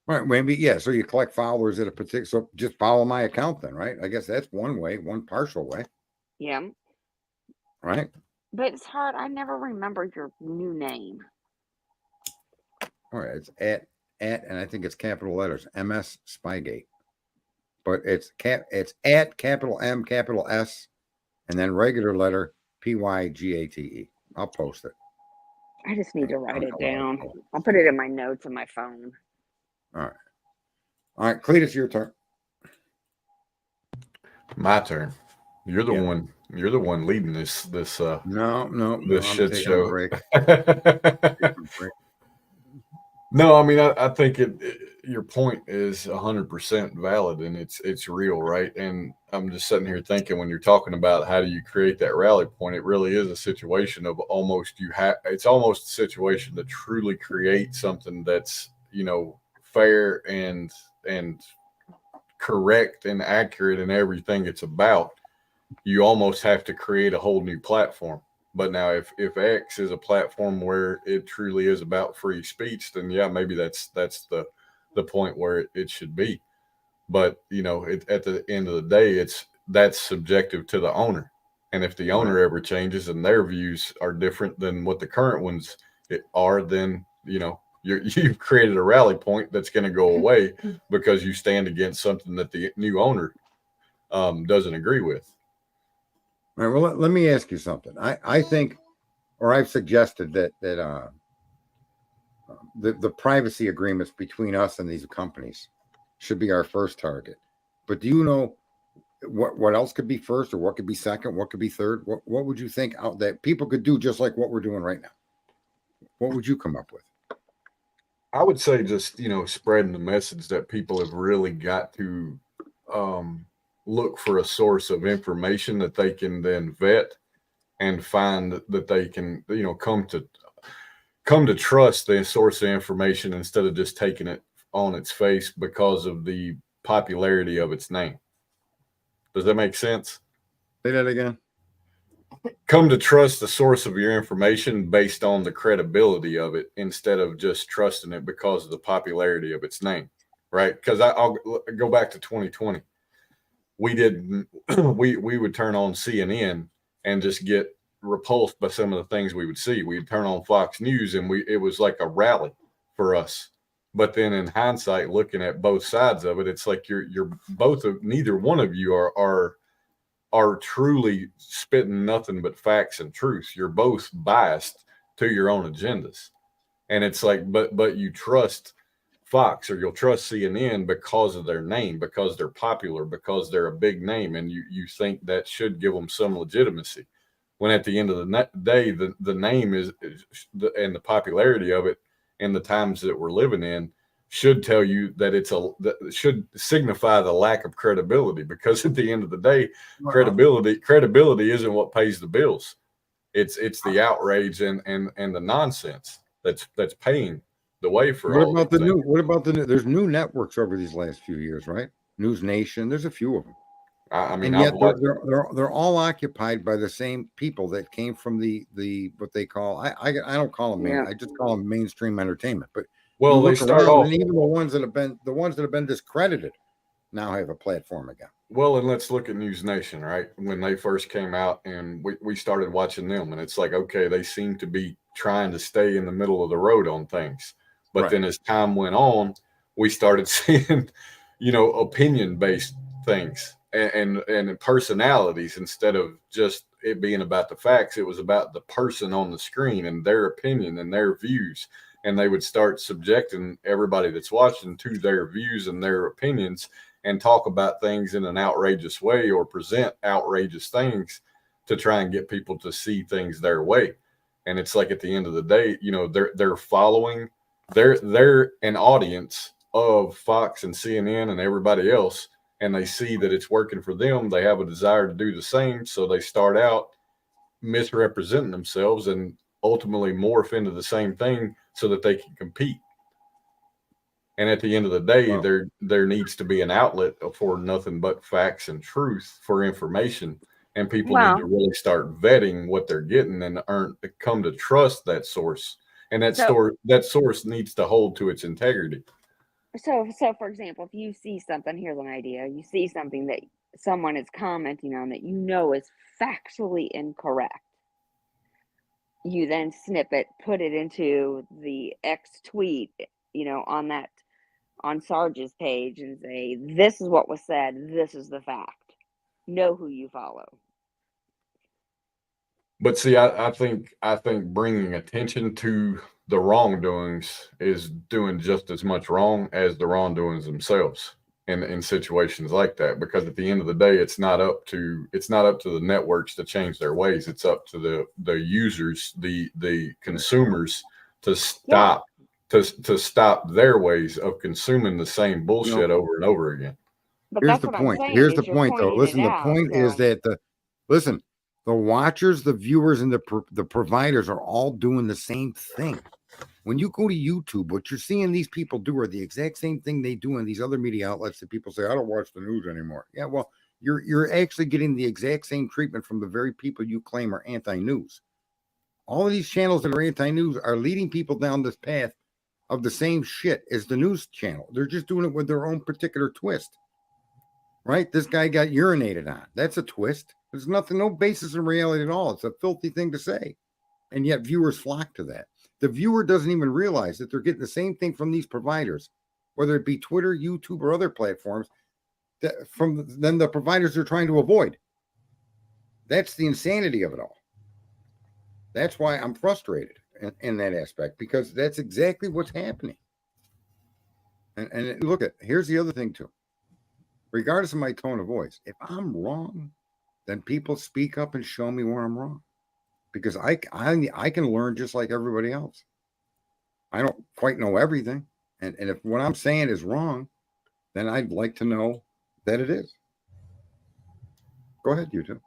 right? Maybe, yeah. So you collect followers at a particular. So just follow my account then, right? I guess that's one way, one partial way, Yeah. right? But it's hard. I never remember your new name. All right, it's at, and I think it's capital letters, MS Spygate, but it's at capital M, capital S, and then regular letter PYGATE. I'll post it. I just need to write it down. All I'll put it in my notes on my phone. right. All right, Cletus, your turn. My turn. You're the Yeah. one. You're the one leading this No, this I'm shit taking show. a break. Taking a break. No, I mean, I think your point is 100% valid, and it's real, right? And I'm just sitting here thinking, when you're talking about how do you create that rally point, it really is a situation of it's almost a situation to truly create something that's, fair and correct and accurate in everything it's about. You almost have to create a whole new platform. But now, if X is a platform where it truly is about free speech, then yeah, maybe that's the point where it should be. But at the end of the day, that's subjective to the owner. And if the owner ever changes and their views are different than what the current ones are, then you've created a rally point that's going to go away because you stand against something that the new owner doesn't agree with. All right, well, let me ask you something. I think, or I've suggested that the privacy agreements between us and these companies should be our first target. But do you know what else could be first, or what could be second, what could be third? What would you think out that people could do just like what we're doing right now? What would you come up with? I would say just, spreading the message that people have really got to look for a source of information that they can then vet and find that they can, come to trust the source of information instead of just taking it on its face because of the popularity of its name. Does that make sense? Say that again. Come to trust the source of your information based on the credibility of it instead of just trusting it because of the popularity of its name, right? Because I'll go back to 2020. We would turn on CNN and just get repulsed by some of the things we would see. We'd turn on Fox News and it was like a rally for us. But then in hindsight, looking at both sides of it, it's like you're both of neither one of you are truly spitting nothing but facts and truth. You're both biased to your own agendas. And it's like, but you trust Fox or you'll trust CNN because of their name, because they're popular, because they're a big name, and you think that should give them some legitimacy. when at the end of the day, the name and the popularity of it and the times that we're living in should tell you that that should signify the lack of credibility, because at the end of the day, credibility isn't what pays the bills. It's the outrage and the nonsense that's paying the way for What all about these the things. new? What about the new? There's new networks over these last few years, right? News Nation. There's a few of them, I mean, and I've yet watched. they're all occupied by the same people that came from the what they call I don't call them Yeah. I just call them mainstream entertainment. But Well, you they look start around, off. and even the ones that have been discredited now have a platform again. Well, and let's look at News Nation, right? When they first came out and we started watching them, and it's like, okay, they seem to be trying to stay in the middle of the road on things. But Right. then as time went on, we started seeing, opinion-based things and personalities, instead of just it being about the facts. It was about the person on the screen and their opinion and their views. And they would start subjecting everybody that's watching to their views and their opinions, and talk about things in an outrageous way or present outrageous things to try and get people to see things their way. And it's like, at the end of the day, they're following, they're an audience of Fox and CNN and everybody else, and they see that it's working for them. They have a desire to do the same, so they start out misrepresenting themselves and ultimately morph into the same thing so that they can compete. And at the end of the day, Well, there needs to be an outlet for nothing but facts and truth for information. And people need to Well, really start vetting what they're getting and come to trust that source. And so that source needs to hold to its integrity. so for example, if you see something, here's an idea. You see something that someone is commenting on that is factually incorrect. You then snip it, put it into the X tweet, on Sarge's page, and say, this is what was said, this is the fact. Know who you follow. But see, I think bringing attention to the wrongdoings is doing just as much wrong as the wrongdoings themselves in situations like that. Because at the end of the day, it's not up to the networks to change their ways. It's up to the users, the consumers, to Yeah, stop their ways of consuming the same bullshit over and over again. but here's that's the what I'm point. saying Here's the is you're point, though. pointing it Listen, the out. point is So that the watchers, the viewers, and the providers are all doing the same thing. When you go to YouTube, what you're seeing these people do are the exact same thing they do in these other media outlets that people say, I don't watch the news anymore. Yeah, well, you're actually getting the exact same treatment from the very people you claim are anti-news. All of these channels that are anti-news are leading people down this path of the same shit as the news channel. They're just doing it with their own particular twist. Right? This guy got urinated on. That's a twist. There's no basis in reality at all. It's a filthy thing to say. And yet viewers flock to that. The viewer doesn't even realize that they're getting the same thing from these providers, whether it be Twitter, YouTube, or other platforms, from then the providers are trying to avoid. That's the insanity of it all. That's why I'm frustrated in that aspect, because that's exactly what's happening. And look, here's the other thing too. Regardless of my tone of voice, if I'm wrong, then people speak up and show me where I'm wrong, because I can learn just like everybody else. I don't quite know everything, and if what I'm saying is wrong, then I'd like to know that it is. Go ahead, you two,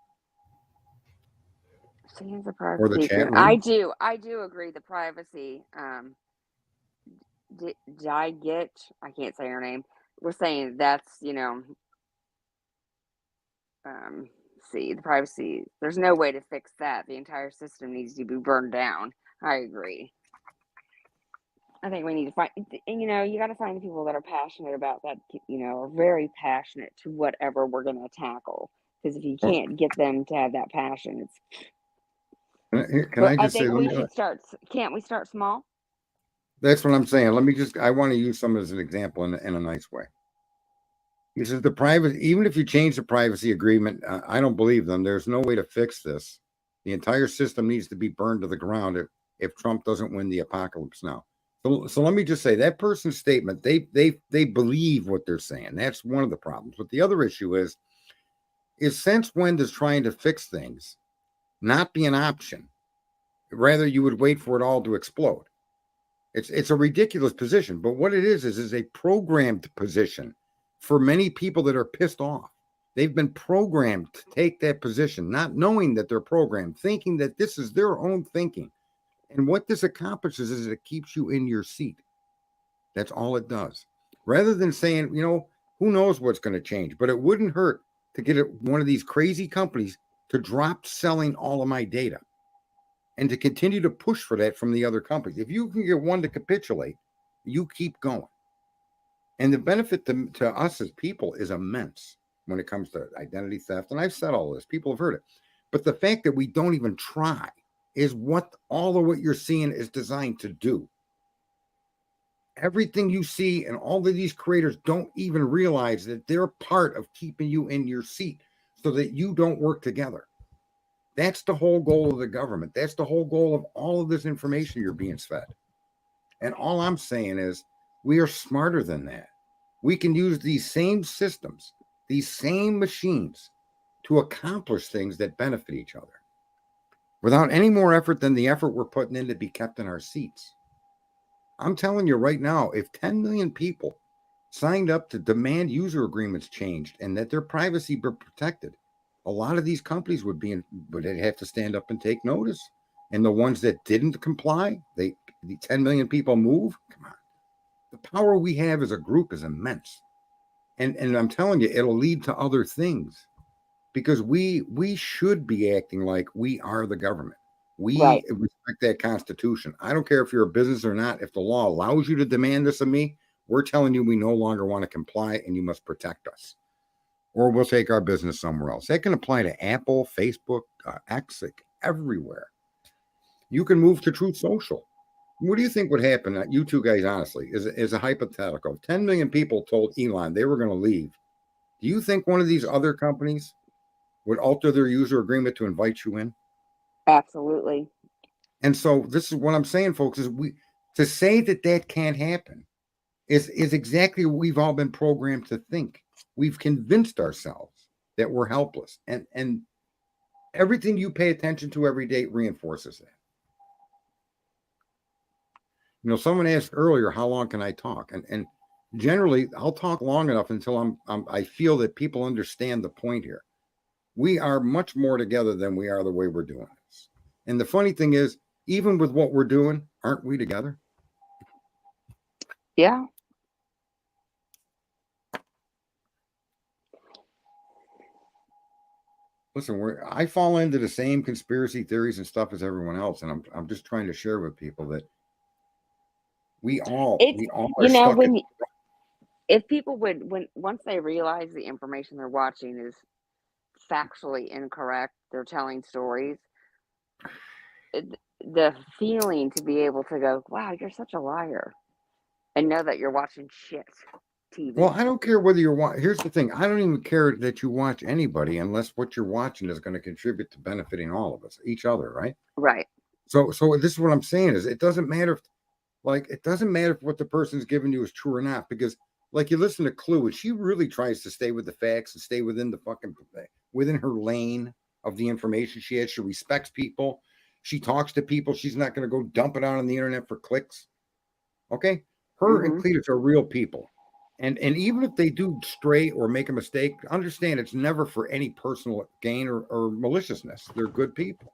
Seems the or the privacy chat agreement. I room. do agree the privacy. I can't say her name. We're saying that's see the privacy. There's no way to fix that. The entire system needs to be burned down. I agree. I think we need to find, and you got to find the people that are passionate about that. Are very passionate to whatever we're going to tackle. Because if you Well, can't get them to have that passion, it's. can But I I just say, think we should start. Can't we start small? that's what I'm saying. I want to use some as an example in a nice way. This is the private, even if you change the privacy agreement, I don't believe them. There's no way to fix this. The entire system needs to be burned to the ground if Trump doesn't win the apocalypse now. So let me just say that person's statement, they believe what they're saying. That's one of the problems. But the other issue is since when does trying to fix things not be an option. Rather, you would wait for it all to explode. It's a ridiculous position, but what it is a programmed position for many people that are pissed off. They've been programmed to take that position, not knowing that they're programmed, thinking that this is their own thinking. And what this accomplishes is it keeps you in your seat. That's all it does. Rather than saying, you know, who knows what's going to change, but it wouldn't hurt to get one of these crazy companies to drop selling all of my data and to continue to push for that from the other companies. If you can get one to capitulate, you keep going. And the benefit to us as people is immense when it comes to identity theft. And I've said all this, people have heard it. But the fact that we don't even try is what all of what you're seeing is designed to do. Everything you see and all of these creators don't even realize that they're part of keeping you in your seat so that you don't work together. That's the whole goal of the government. That's the whole goal of all of this information you're being fed. And all I'm saying is we are smarter than that. We can use these same systems, these same machines to accomplish things that benefit each other without any more effort than the effort we're putting in to be kept in our seats. I'm telling you right now, if 10 million people signed up to demand user agreements changed and that their privacy be protected, a lot of these companies would have to stand up and take notice. And the ones that didn't comply, the 10 million people move. Come on. The power we have as a group is immense. And I'm telling you, it'll lead to other things because we should be acting like we are the government. We respect that Constitution. I don't care if you're a business or not. If the law allows you to demand this of me, we're telling you we no longer want to comply and you must protect us. Or we'll take our business somewhere else. That can apply to Apple, Facebook, X, everywhere. You can move to Truth Social. What do you think would happen? You two guys, honestly, is a hypothetical. 10 million people told Elon they were going to leave. Do you think one of these other companies would alter their user agreement to invite you in? Absolutely. And so this is what I'm saying, folks, is to say that can't happen is exactly what we've all been programmed to think. We've convinced ourselves that we're helpless. And everything you pay attention to every day reinforces that. You know, someone asked earlier, how long can I talk? And generally, I'll talk long enough until I feel that people understand the point here. We are much more together than we are the way we're doing this. And the funny thing is, even with what we're doing, aren't we together? Yeah. Listen, I fall into the same conspiracy theories and stuff as everyone else, and I'm just trying to share with people that we all are stuck. If people once they realize the information they're watching is factually incorrect, they're telling stories, the feeling to be able to go, wow, you're such a liar, and know that you're watching shit TV. Well, I don't care whether you're watching. Here's the thing. I don't even care that you watch anybody unless what you're watching is going to contribute to benefiting all of us, each other, right? Right. So this is what I'm saying is it doesn't matter if what the person's giving you is true or not, because like you listen to Clue and she really tries to stay with the facts and stay within within her lane of the information she has. She respects people. She talks to people. She's not going to go dump it out on the internet for clicks. Okay. Her and Cletus are real people. And even if they do stray or make a mistake, understand it's never for any personal gain or maliciousness. They're good people.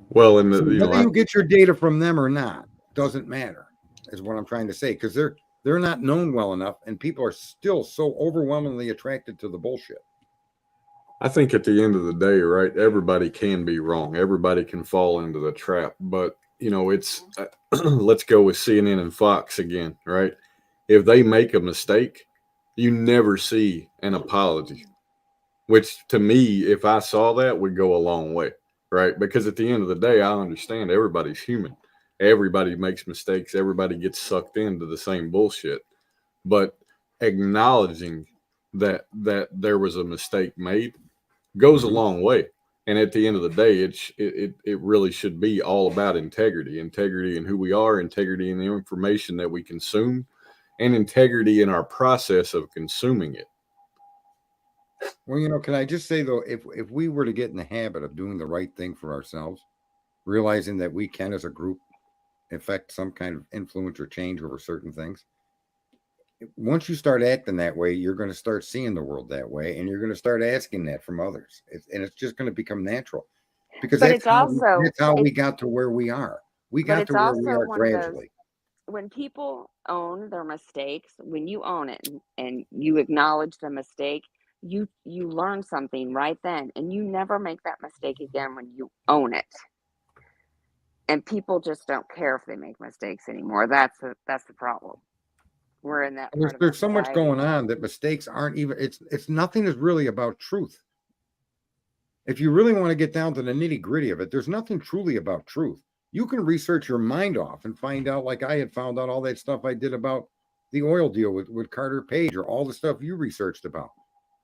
Well, and so whether you get your data from them or not doesn't matter, is what I'm trying to say, because they're not known well enough, and people are still so overwhelmingly attracted to the bullshit. I think at the end of the day, right, everybody can be wrong. Everybody can fall into the trap. But, you know, it's let's go with CNN and Fox again, right? If they make a mistake, you never see an apology, which to me, if I saw that, would go a long way, right? Because at the end of the day, I understand everybody's human. Everybody makes mistakes. Everybody gets sucked into the same bullshit. But acknowledging that there was a mistake made goes a long way. And at the end of the day, it really should be all about integrity in who we are, integrity in the information that we consume, and integrity in our process of consuming it. Well, can I just say though, if we were to get in the habit of doing the right thing for ourselves, realizing that we can as a group affect some kind of influence or change over certain things, once you start acting that way, you're going to start seeing the world that way, and you're going to start asking that from others, and it's just going to become natural, because But it's also that's how we got to where we are. We but got it's to where we also are one of those, gradually. when people own their mistakes, when you own it and you acknowledge the mistake, you learn something right then, and you never make that mistake again when you own it. And people just don't care if they make mistakes anymore. That's the problem. We're in that part of our There's so much society. going on that mistakes aren't even. It's nothing is really about truth. If you really want to get down to the nitty gritty of it, there's nothing truly about truth. You can research your mind off and find out, like I had found out all that stuff I did about the oil deal with Carter Page, or all the stuff you researched about.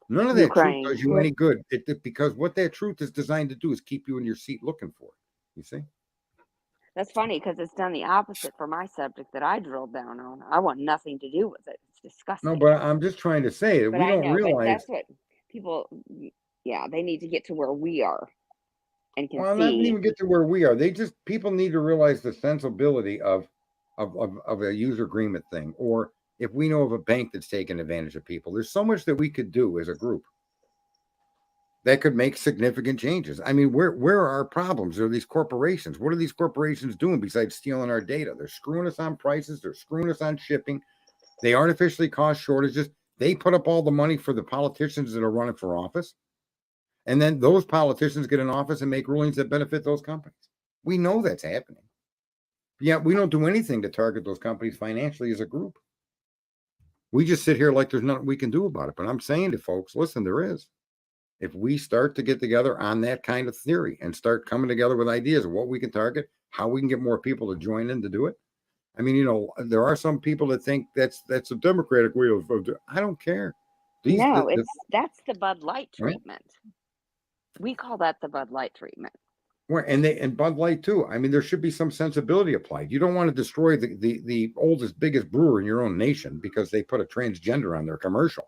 None of that truth does you any good, because what that truth is designed to do is keep you in your seat looking for it. You see? That's funny because it's done the opposite for my subject that I drilled down on. I want nothing to do with it. It's disgusting. No, but I'm just trying to say that But we I don't know, but realize. that's what people, yeah, they need to get to where we are and can Well, not see. even get to where we are. People need to realize the sensibility of a user agreement thing, or if we know of a bank that's taking advantage of people. There's so much that we could do as a group that could make significant changes. I mean, where are our problems? Are these corporations? What are these corporations doing besides stealing our data? They're screwing us on prices. They're screwing us on shipping. They artificially cause shortages. They put up all the money for the politicians that are running for office. And then those politicians get in office and make rulings that benefit those companies. We know that's happening. Yet we don't do anything to target those companies financially as a group. We just sit here like there's nothing we can do about it. But I'm saying to folks, listen, there is. If we start to get together on that kind of theory and start coming together with ideas of what we can target, how we can get more people to join in to do it. I mean, there are some people that think that's a democratic way of I don't care. That's the Bud Light treatment. Right? We call that the Bud Light treatment. Well, and Bud Light too. I mean, there should be some sensibility applied. You don't want to destroy the oldest, biggest brewer in your own nation because they put a transgender on their commercial.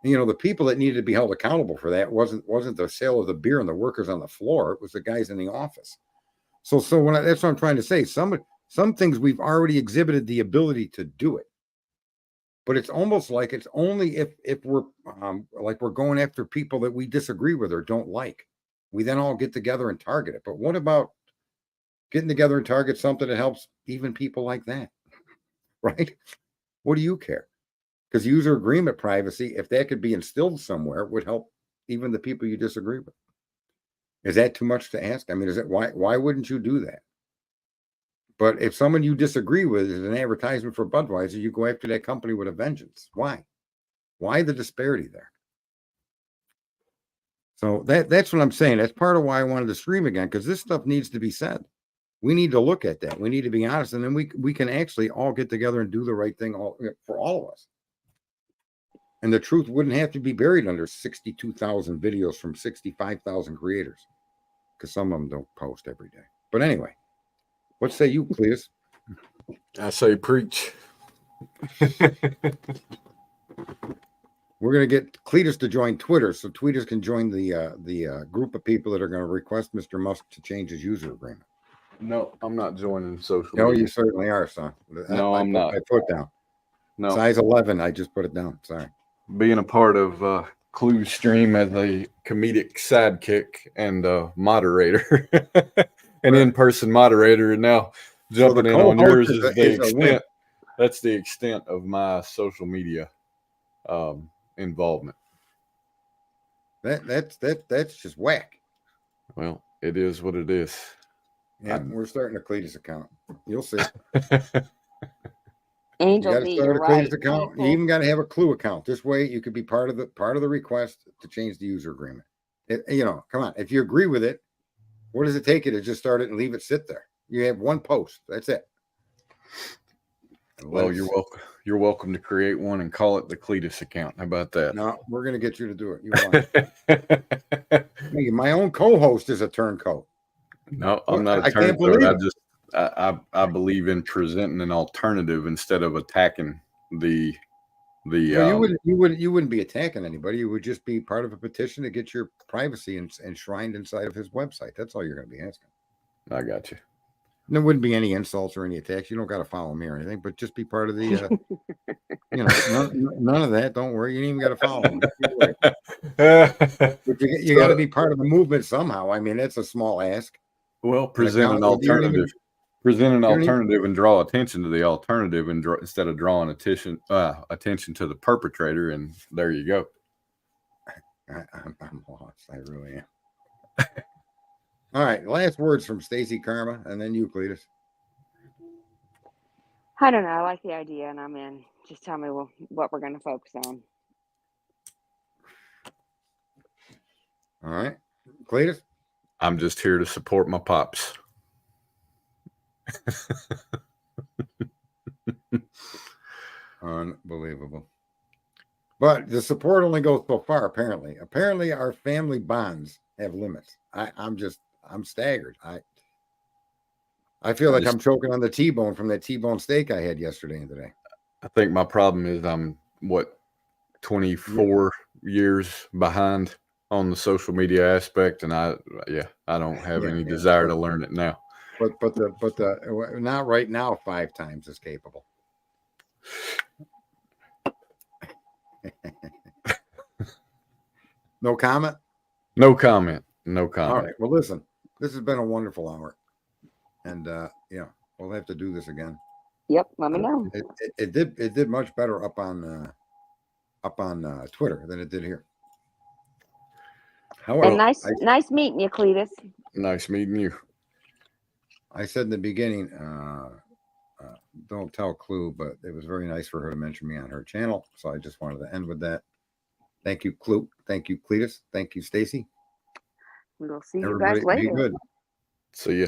The people that needed to be held accountable for that wasn't the sale of the beer and the workers on the floor. It was the guys in the office. So that's what I'm trying to say. Some things we've already exhibited the ability to do it, but it's almost like it's only if we're like we're going after people that we disagree with or don't like. We then all get together and target it. But what about getting together and target something that helps even people like that? Right? What do you care? Because user agreement privacy, if that could be instilled somewhere, would help even the people you disagree with. Is that too much to ask? I mean, why wouldn't you do that? But if someone you disagree with is an advertisement for Budweiser, you go after that company with a vengeance. Why? Why the disparity there? So that's what I'm saying. That's part of why I wanted to stream again, because this stuff needs to be said. We need to look at that. We need to be honest, and then we can actually all get together and do the right thing for all of us. And the truth wouldn't have to be buried under 62,000 videos from 65,000 creators, because some of them don't post every day. But anyway, what say you, Cletus? I say preach. We're going to get Cletus to join Twitter, so tweeters can join the group of people that are going to request Mr. Musk to change his user agreement. No, I'm not joining social media. No, you certainly are, son. No, I'm not. I put down. No. Size 11, I just put it down. Sorry. Being a part of Clue Stream as a comedic sidekick and moderator, an in-person moderator, and now jumping in on yours is the extent. That's the extent of my social media involvement. That's just whack. Well, it is what it is. Yeah, we're starting a Cletus account. You'll see. Angel, you got to start a Cletus account. You even got to have a Clue account. This way, you could be part of the request to change the user agreement. Come on. If you agree with it, what does it take you to just start it and leave it sit there? You have one post. That's it. Well, you're welcome. You're welcome to create one and call it the Cletus account. How about that? No, we're going to get you to do it. You want my own co-host is a turncoat. No, I'm not a turncoat. I believe in presenting an alternative instead of attacking the The Well, you wouldn't be attacking anybody. You would just be part of a petition to get your privacy enshrined inside of his website. That's all you're going to be asking. I got you. There wouldn't be any insults or any attacks. You don't got to follow me or anything, but just be part of the, none of that. Don't worry. You ain't even got to follow me. But you got to be part of the movement somehow. I mean, that's a small ask. Well, present an now, you don't even- alternative. Present an you don't even- alternative and draw attention to the alternative, and instead of drawing attention to the perpetrator. And there you go. I'm lost. I really am. All right. Last words from Stacy Karma, and then you, Cletus. I don't know. I like the idea, and I'm in. Just tell me what we're going to focus on. All right, Cletus. I'm just here to support my pops. Unbelievable. But the support only goes so far, apparently. Apparently, our family bonds have limits. I'm staggered. I feel like I'm choking on the T-bone from that T-bone steak I had yesterday and today. I think my problem is I'm 24 years behind on the social media aspect, and I don't have any desire to learn it now. But the not right now 5 times as capable. No comment? No comment. No All comment. right. Well, listen, this has been a wonderful hour. And we'll have to do this again. Yep, let me know. It did much better up on Twitter than it did here. However, And nice meeting you, Cletus. Nice meeting you. I said in the beginning, don't tell Clue, but it was very nice for her to mention me on her channel. So I just wanted to end with that. Thank you, Clue. Thank you, Cletus. Thank you, Stacy. We'll see you Everybody guys later. be good. See ya.